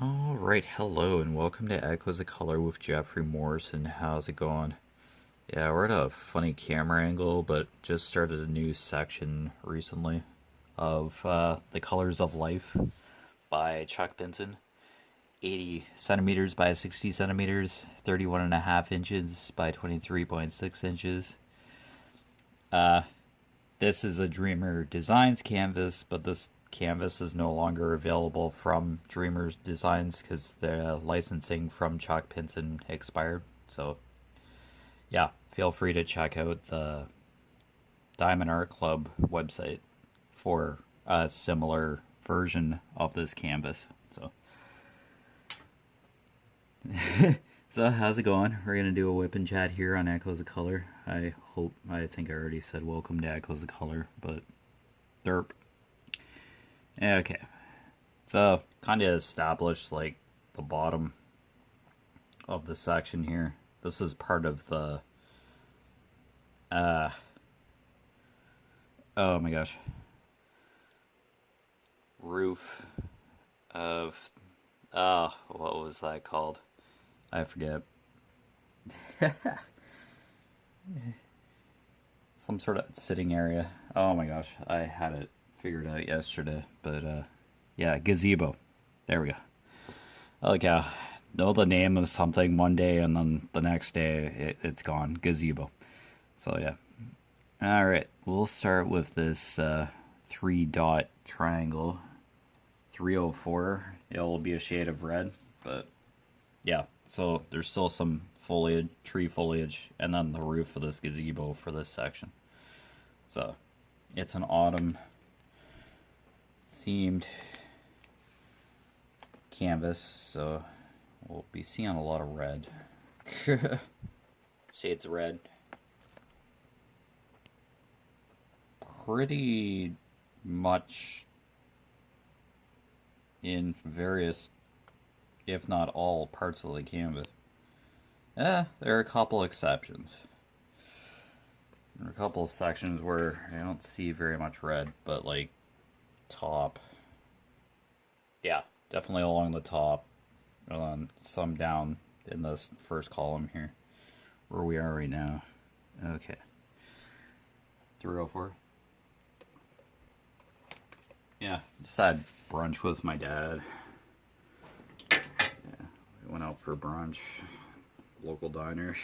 Alright, hello and welcome to Echoes of Color with Jeffery Morrison. How's it going? Yeah, we're at a funny camera angle, but just started a new section recently of The Colors of Life by Chuck Benson. 80 centimeters by 60 centimeters, 31.5 inches by 23.6 inches. This is a Dreamer Designs canvas, but this canvas is no longer available from Dreamer's Designs because the licensing from Chuck Pinson expired. So, yeah, feel free to check out the Diamond Art Club website for a similar version of this canvas. So how's it going? We're gonna do a whip and chat here on Echoes of Color. I think I already said welcome to Echoes of Color, but derp. Okay, so kind of established like the bottom of the section here. This is part of the oh my gosh, roof of what was that called? I forget. Some sort of sitting area. Oh my gosh, I had it figured out yesterday, but yeah, gazebo. There we go. Like, know the name of something one day and then the next day it's gone. Gazebo. So yeah. All right, we'll start with this three dot triangle. 304. It'll be a shade of red, but yeah. So there's still some foliage, tree foliage, and then the roof of this gazebo for this section. So it's an autumn themed canvas, so we'll be seeing a lot of red. Shades of red. Pretty much in various, if not all, parts of the canvas. There are a couple exceptions. There are a couple of sections where I don't see very much red, but like top. Yeah, definitely along the top. And then some down in this first column here, where we are right now. Okay. 304. Yeah, just had brunch with my dad. Yeah, we went out for brunch. Local diner.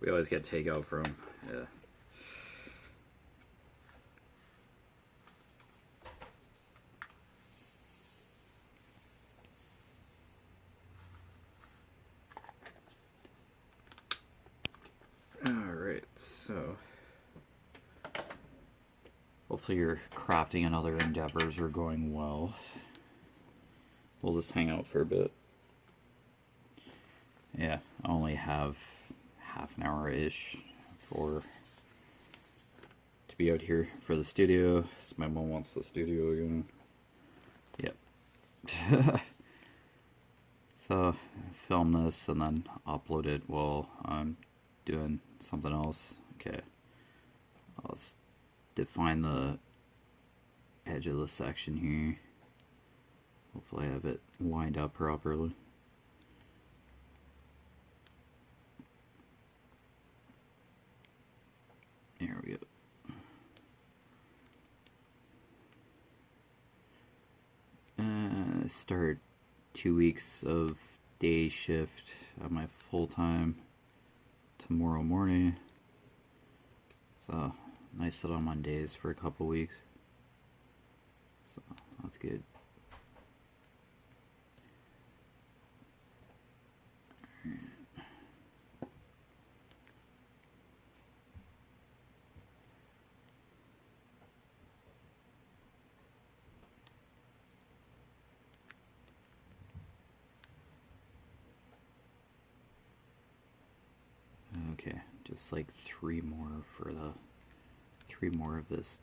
We always get takeout from. Yeah. Alright, so hopefully your crafting and other endeavors are going well. We'll just hang out for a bit. Yeah, I only have half an hour-ish for to be out here for the studio. So my mom wants the studio again. Yep. So film this and then upload it while I'm doing something else. Okay. I'll define the edge of the section here. Hopefully I have it lined up properly. There we go. Start 2 weeks of day shift at my full-time tomorrow morning. So nice sit on Mondays for a couple weeks. So that's good. Okay, just like three more of this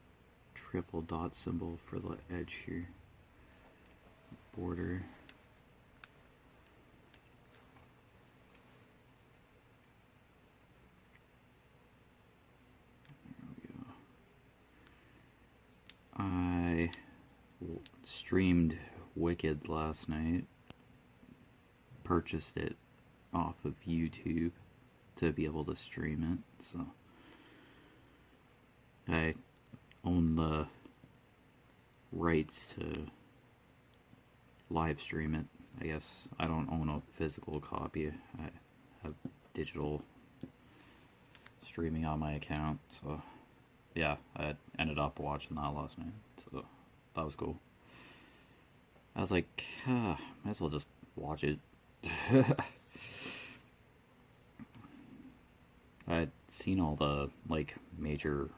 triple dot symbol for the edge here. Border. There we go. I streamed Wicked last night. purchased it off of YouTube to be able to stream it, so I own the rights to live stream it. I guess I don't own a physical copy. I have digital streaming on my account, so yeah, I ended up watching that last night, so that was cool. I was like, might as well just watch it. I'd seen all the like major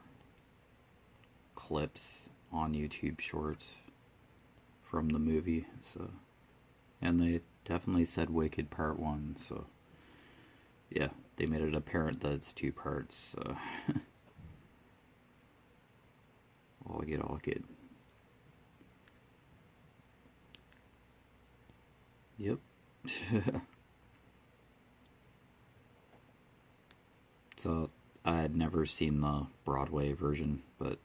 clips on YouTube Shorts from the movie, so, and they definitely said Wicked Part 1, so yeah, they made it apparent that it's 2 parts, so all good. Yep. So I had never seen the Broadway version, but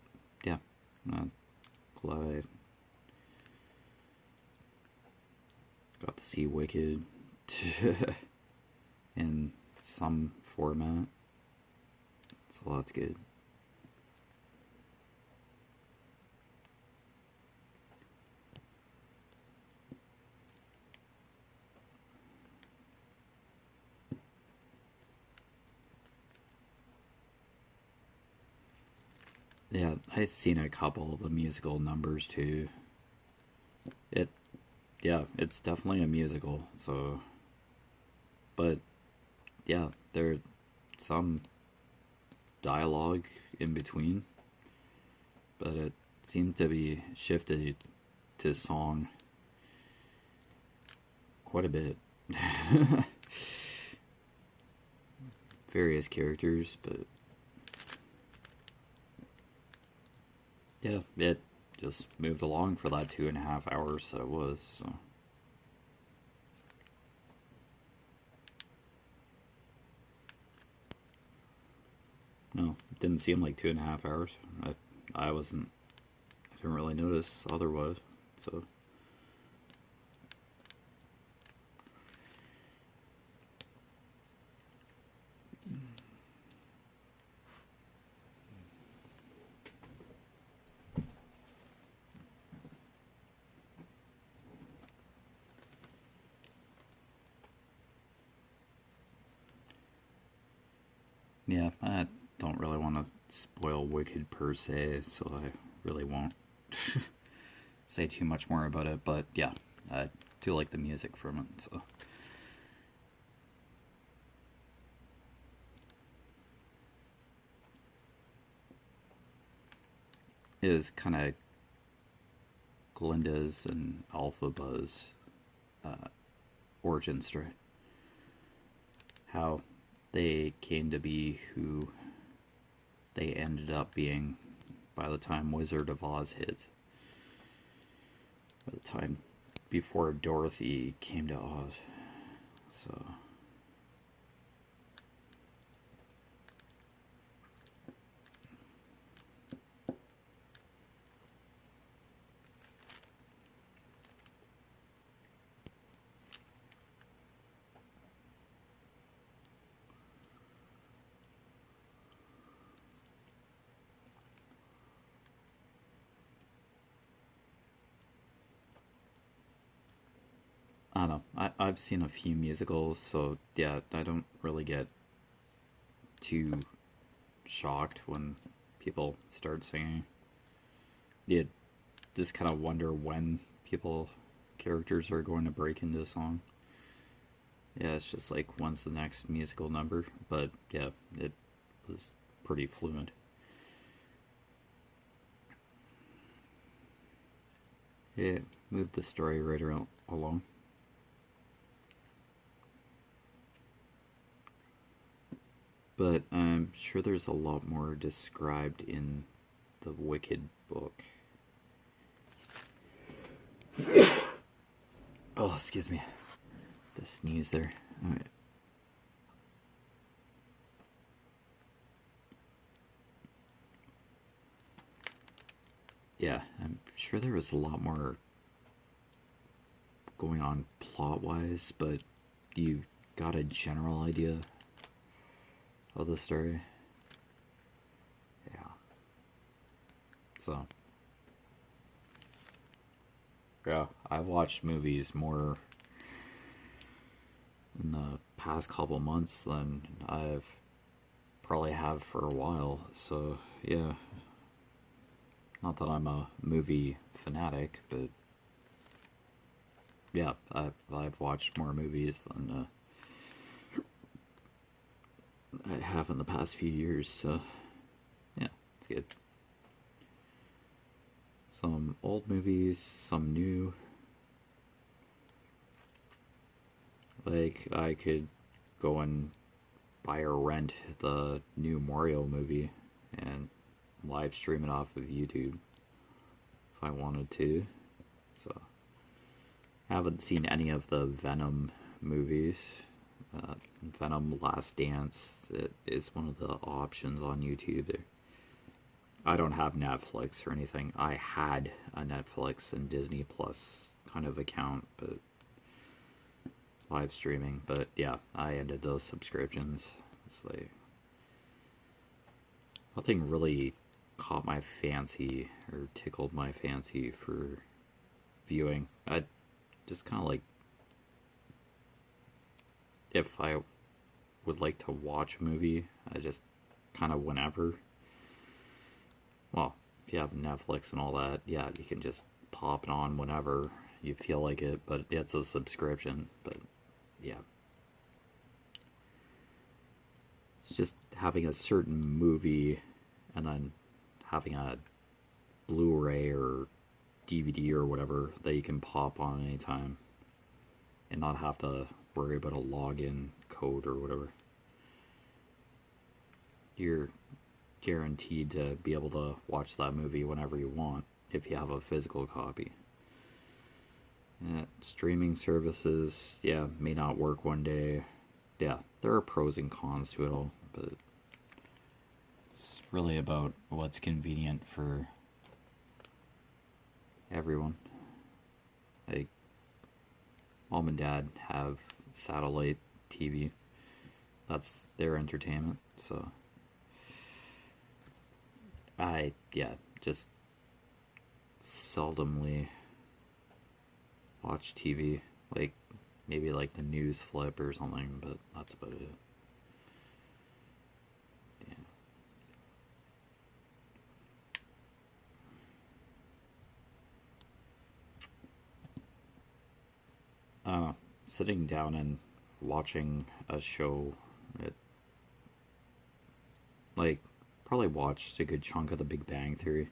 yeah, I'm glad I got to see Wicked in some format, so that's good. Yeah, I've seen a couple of the musical numbers too. It's definitely a musical, so, but yeah, there's some dialogue in between, but it seemed to be shifted to song quite a bit. Various characters, but yeah, it just moved along for that 2.5 hours that it was, so. No, it didn't seem like 2.5 hours. I didn't really notice otherwise, so. Yeah, I don't really want to spoil Wicked per se, so I really won't say too much more about it, but yeah, I do like the music from it, so. It was kind of Glinda's and Alphaba's origin story. How they came to be who they ended up being by the time Wizard of Oz hit. By the time before Dorothy came to Oz. So. I don't know. I've seen a few musicals, so yeah, I don't really get too shocked when people start singing. You just kind of wonder when characters are going to break into a song. Yeah, it's just like, when's the next musical number? But yeah, it was pretty fluent. Yeah, moved the story right along. But I'm sure there's a lot more described in the Wicked book. Oh, excuse me. The sneeze there. Alright. Yeah, I'm sure there was a lot more going on plot-wise, but you got a general idea of the story? Yeah. So, yeah, I've watched movies more in the past couple months than I've probably have for a while. So, yeah. Not that I'm a movie fanatic, but yeah, I've watched more movies than I have in the past few years. So, yeah, it's good. Some old movies, some new. Like, I could go and buy or rent the new Mario movie and live stream it off of YouTube if I wanted to. So, I haven't seen any of the Venom movies. Venom Last Dance, it is one of the options on YouTube there. I don't have Netflix or anything. I had a Netflix and Disney Plus kind of account, but live streaming. But yeah, I ended those subscriptions. It's like nothing really caught my fancy or tickled my fancy for viewing. I just kind of like, if I would like to watch a movie, I just kind of whenever. Well, if you have Netflix and all that, yeah, you can just pop it on whenever you feel like it, but it's a subscription. But yeah, it's just having a certain movie and then having a Blu-ray or DVD or whatever that you can pop on anytime and not have to worry about a login code or whatever. You're guaranteed to be able to watch that movie whenever you want if you have a physical copy. Streaming services, yeah, may not work one day. Yeah, there are pros and cons to it all, but it's really about what's convenient for everyone. Like, mom and dad have satellite TV. That's their entertainment, so I, yeah, just seldomly watch TV. Like, maybe like the news flip or something, but that's about it. Yeah. Sitting down and watching a show, it, like, probably watched a good chunk of The Big Bang Theory.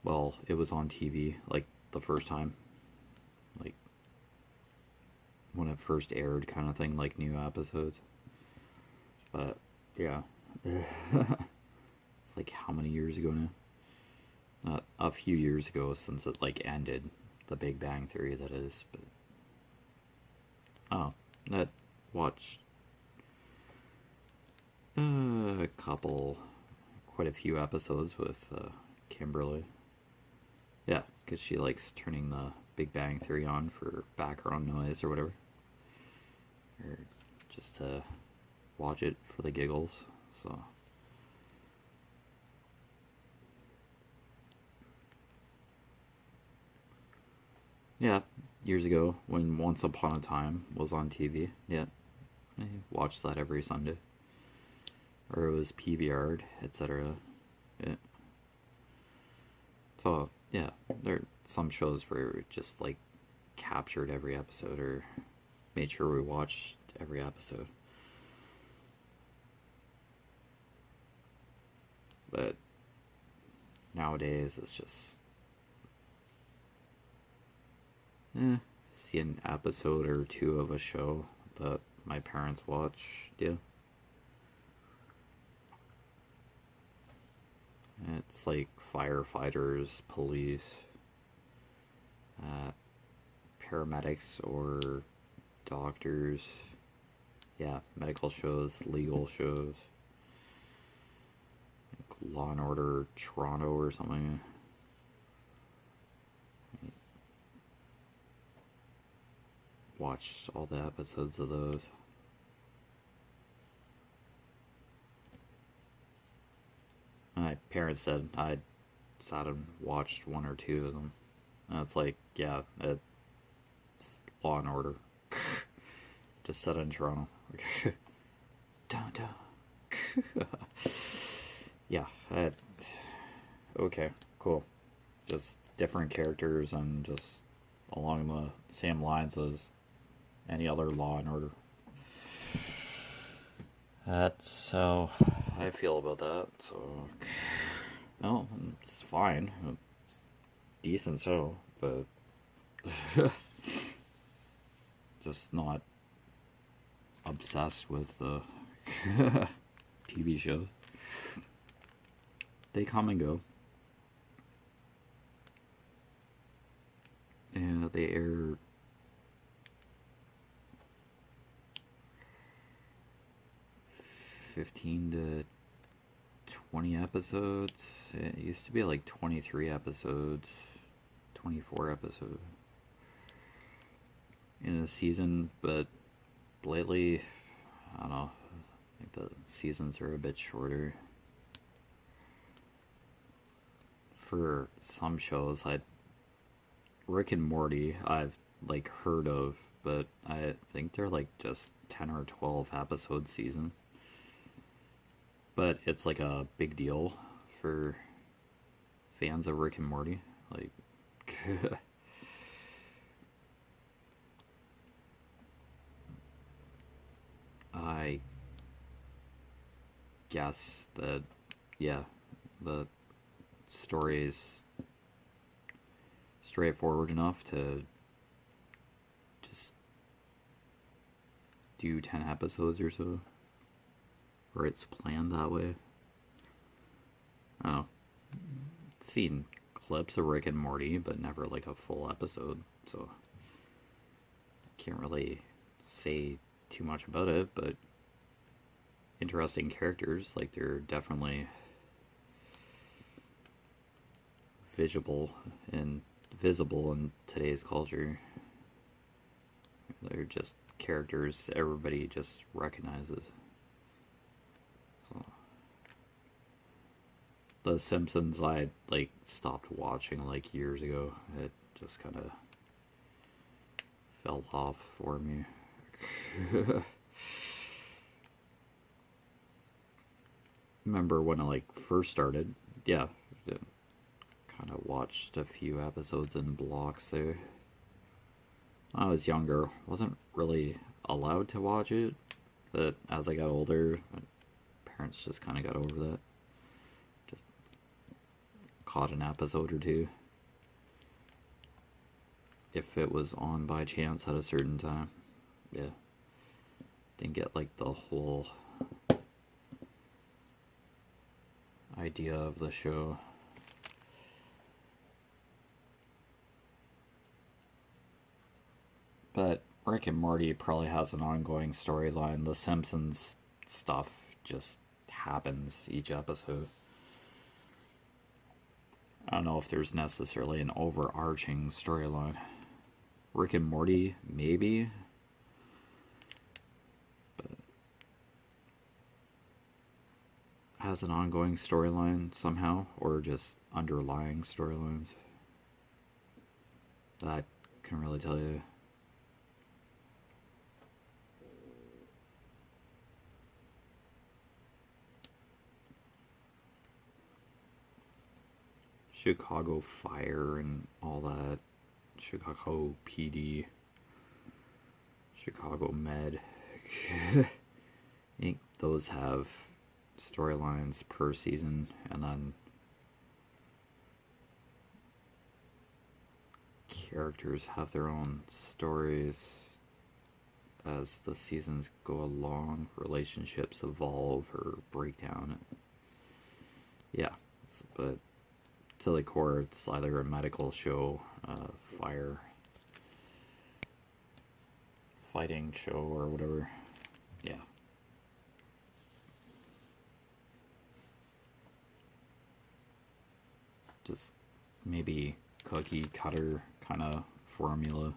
Well, it was on TV, like, the first time. Like, when it first aired, kind of thing, like new episodes. But, yeah. It's like, how many years ago now? Not a few years ago since it, like, ended. The Big Bang Theory, that is. But, oh, that watched quite a few episodes with Kimberly. Yeah, because she likes turning the Big Bang Theory on for background noise or whatever. Or just to watch it for the giggles, so. Yeah, years ago when Once Upon a Time was on TV, yeah, I watched that every Sunday. Or it was PVR'd, etc. Yeah. So, yeah, there are some shows where we just, like, captured every episode or made sure we watched every episode. But nowadays, it's just, see an episode or two of a show that my parents watch, yeah. It's like firefighters, police, paramedics or doctors. Yeah, medical shows, legal shows. Like Law and Order Toronto or something. watched all the episodes of those. My parents said I sat and watched one or two of them. And it's like, yeah, it's Law and Order. Just set in Toronto. Downtown. Yeah, okay, cool. Just different characters and just along the same lines as any other Law and Order. That's how I feel about that. So, no, it's fine. Decent show, but just not obsessed with the TV shows. They come and go. And they air (15 to 20 episodes. It used to be like 23 episodes, 24 episodes in a season, but lately, I don't know, I think the seasons are a bit shorter. For some shows, Rick and Morty, I've like heard of, but I think they're like just 10 or 12 episode season. But it's like a big deal for fans of Rick and Morty. Like, I guess that, yeah, the story is straightforward enough to just do 10 episodes or so. Or it's planned that way. I don't know. Seen clips of Rick and Morty, but never like a full episode, so I can't really say too much about it, but interesting characters, like they're definitely visible in today's culture. They're just characters everybody just recognizes. So, The Simpsons, I like stopped watching like years ago. It just kind of fell off for me. Remember when I like first started? Yeah, kind of watched a few episodes in blocks there. When I was younger, wasn't really allowed to watch it, but as I got older, my parents just kind of got over that. Just caught an episode or two if it was on by chance at a certain time. Yeah, didn't get like the whole idea of the show. But Rick and Morty probably has an ongoing storyline. The Simpsons stuff just happens each episode. I don't know if there's necessarily an overarching storyline. Rick and Morty, maybe. But has an ongoing storyline somehow, or just underlying storylines. That can really tell you. Chicago Fire and all that. Chicago PD. Chicago Med. I think those have storylines per season, and then characters have their own stories as the seasons go along. Relationships evolve or break down. Yeah, but to the core, it's either a medical show, fighting show, or whatever. Yeah. Just maybe cookie cutter kind of formula.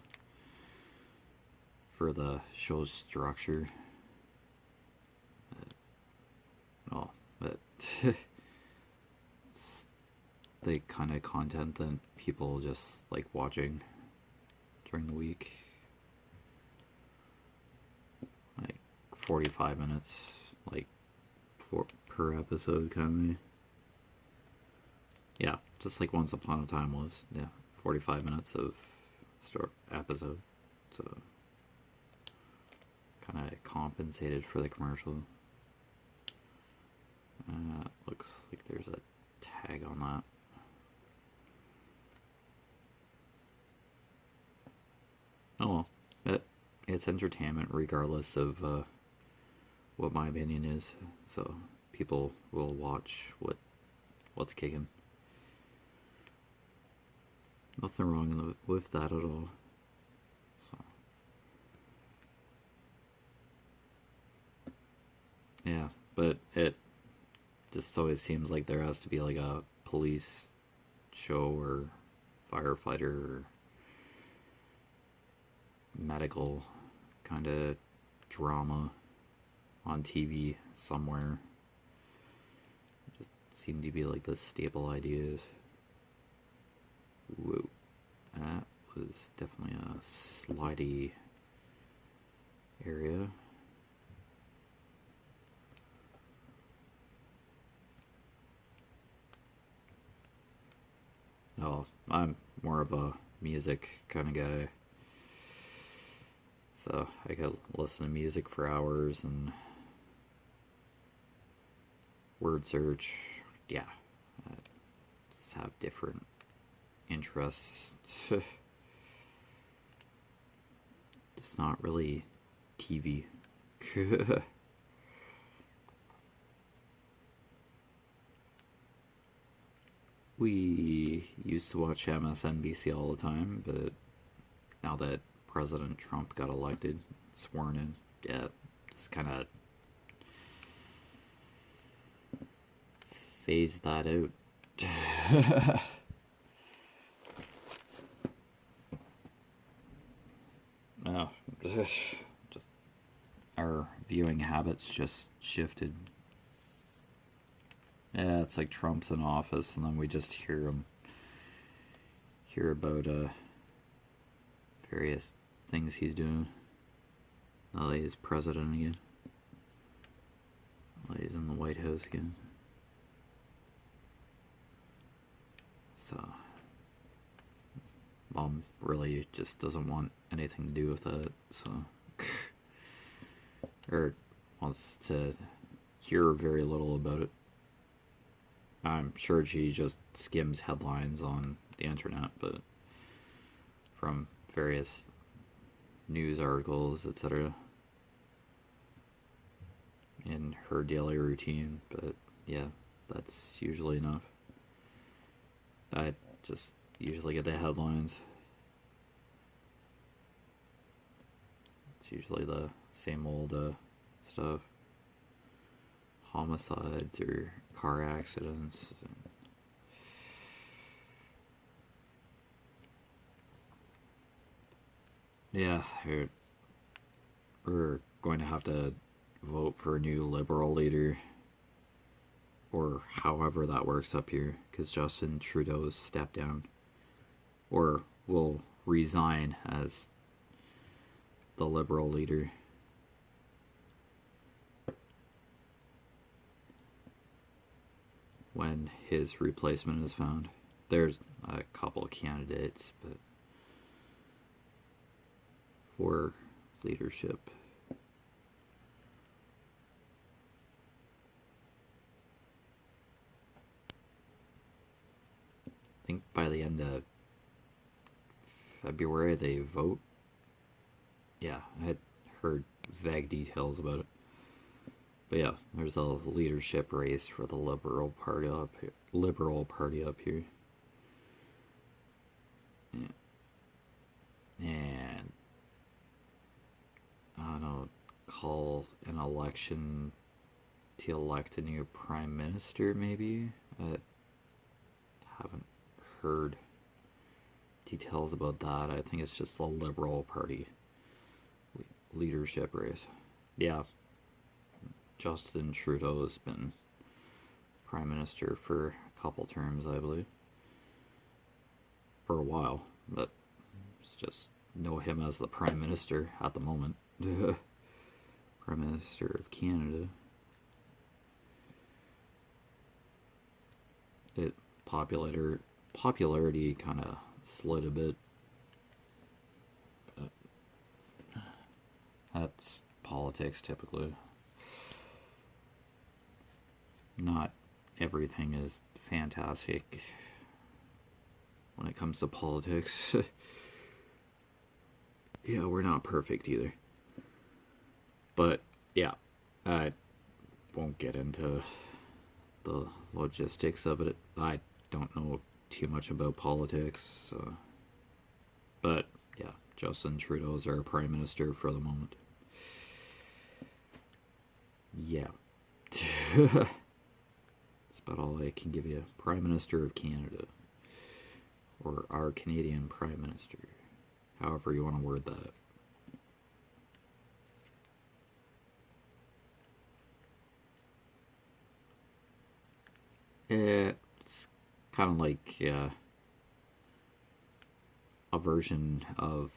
for the show's structure. Oh, but it's the kind of content that people just like watching during the week. Like 45 minutes, like per episode, kind of. Yeah, just like Once Upon a Time was. Yeah, 45 minutes of episode. So kind of compensated for the commercial. Looks like there's a tag on that. Oh well, it's entertainment regardless of what my opinion is. So people will watch what's kicking. Nothing wrong with that at all. So yeah, but it just always seems like there has to be like a police show or firefighter or medical kind of drama on TV somewhere. Just seem to be like the staple ideas. Whoa, that was definitely a slidey area. Oh, I'm more of a music kind of guy. So I could listen to music for hours and word search. Yeah, I just have different interests. It's not really TV. We used to watch MSNBC all the time, but now that President Trump got elected, sworn in, yeah, just kind of phased that out. Oh, just our viewing habits just shifted. Yeah, it's like Trump's in office, and then we just hear about various things he's doing. Now that he's president again. Now that he's in the White House again. So, Mom really just doesn't want anything to do with that. So, or wants to hear very little about it. I'm sure she just skims headlines on the internet, but from various news articles, etc. in her daily routine. But yeah, that's usually enough. I just usually get the headlines. It's usually the same old stuff. Homicides or car accidents. Yeah, we're going to have to vote for a new liberal leader, or however that works up here, because Justin Trudeau's stepped down, or will resign as the liberal leader. When his replacement is found. There's a couple of candidates, but for leadership. I think by the end of February they vote. Yeah, I had heard vague details about it. But yeah, there's a leadership race for the Liberal Party up here. Yeah. And I don't know, call an election to elect a new prime minister, maybe? I haven't heard details about that. I think it's just the Liberal Party leadership race. Yeah, Justin Trudeau has been prime minister for a couple terms, I believe, for a while, but it's just know him as the prime minister at the moment. Prime Minister of Canada. It popularity kind of slid a bit. But that's politics typically. Not everything is fantastic when it comes to politics. Yeah, we're not perfect either. But yeah, I won't get into the logistics of it. I don't know too much about politics. But yeah, Justin Trudeau is our prime minister for the moment. Yeah. That's about all I can give you. Prime Minister of Canada. Or our Canadian Prime Minister. However you want to word that. It's kind of like a version of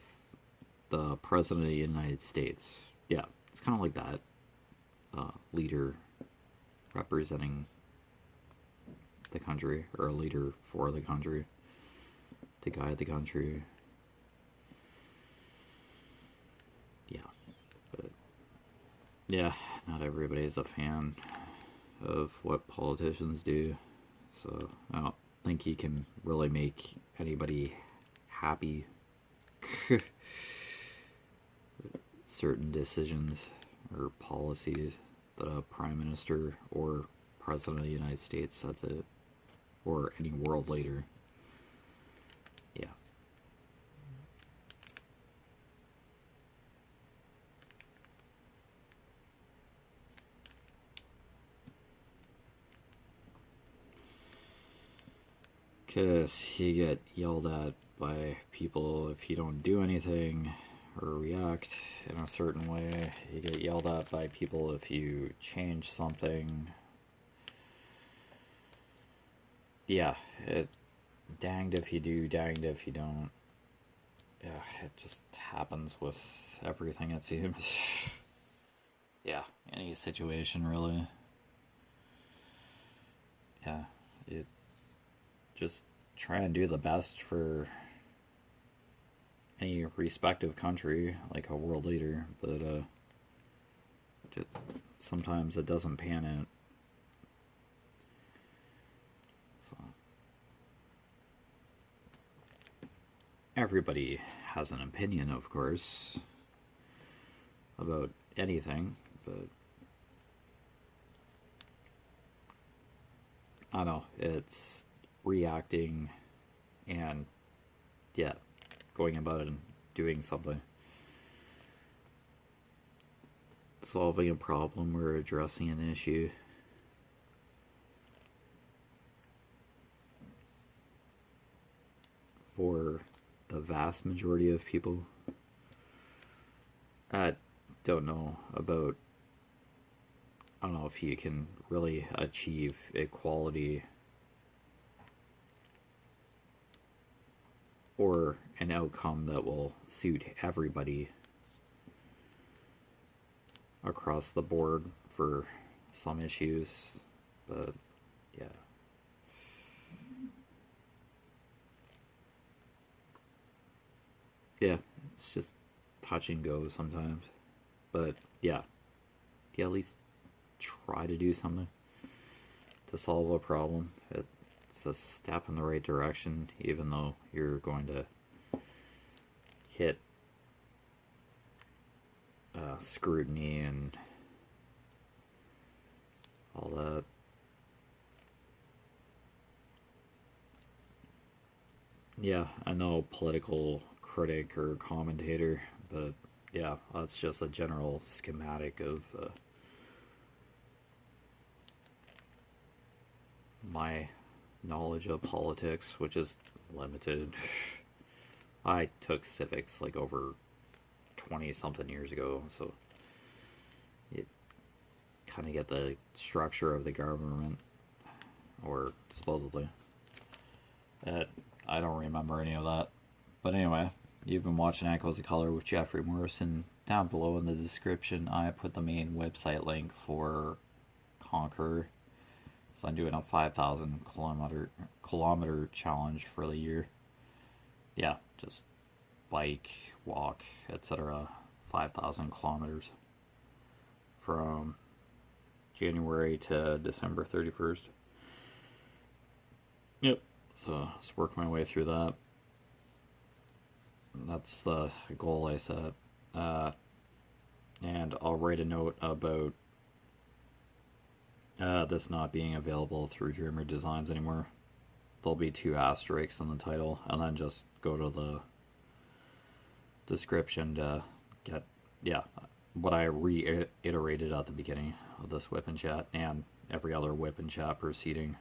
the President of the United States. Yeah, it's kind of like that. Leader representing the country, or a leader for the country, to guide the country. Yeah, but yeah, not everybody's a fan of what politicians do, so I don't think you can really make anybody happy. Certain decisions or policies that a prime minister or president of the United States sets it, or any world leader. Yeah. Because you get yelled at by people if you don't do anything or react in a certain way. You get yelled at by people if you change something. Yeah, danged if you do, danged if you don't. Yeah, it just happens with everything, it seems. Yeah, any situation, really. Yeah, it just try and do the best for any respective country, like a world leader, but just sometimes it doesn't pan out. So everybody has an opinion, of course, about anything, but I don't know, it's reacting and yeah, going about it and doing something, solving a problem or addressing an issue. For the vast majority of people, I don't know if you can really achieve equality or an outcome that will suit everybody across the board for some issues, but yeah. Yeah, it's just touch and go sometimes, but yeah, at least try to do something to solve a problem. It's a step in the right direction, even though you're going to hit scrutiny and all that. Yeah, I know political critic or commentator, but yeah, that's just a general schematic of my knowledge of politics, which is limited. I took civics like over 20 something years ago. So you kind of get the structure of the government, or supposedly. I don't remember any of that. But anyway, you've been watching Echoes of Color with Jefferey Morrison. Down below in the description, I put the main website link for Conquer. So I'm doing a 5,000 kilometer challenge for the year. Yeah, just bike, walk, etc. 5,000 kilometers from January to December 31st. Yep, so just work my way through that. That's the goal I set. And I'll write a note about this not being available through Dreamer Designs anymore. There'll be 2 asterisks in the title, and then just go to the description to get, yeah, what I reiterated at the beginning of this whip and chat, and every other whip and chat proceeding.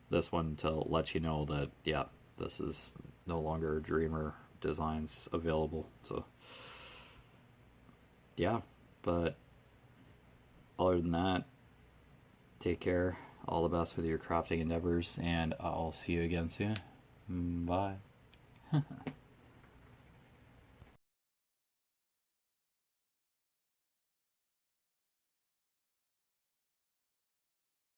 This one to let you know that, yeah, this is no longer Dreamer Designs available. So yeah, but other than that, take care, all the best with your crafting endeavors, and I'll see you again soon. Bye.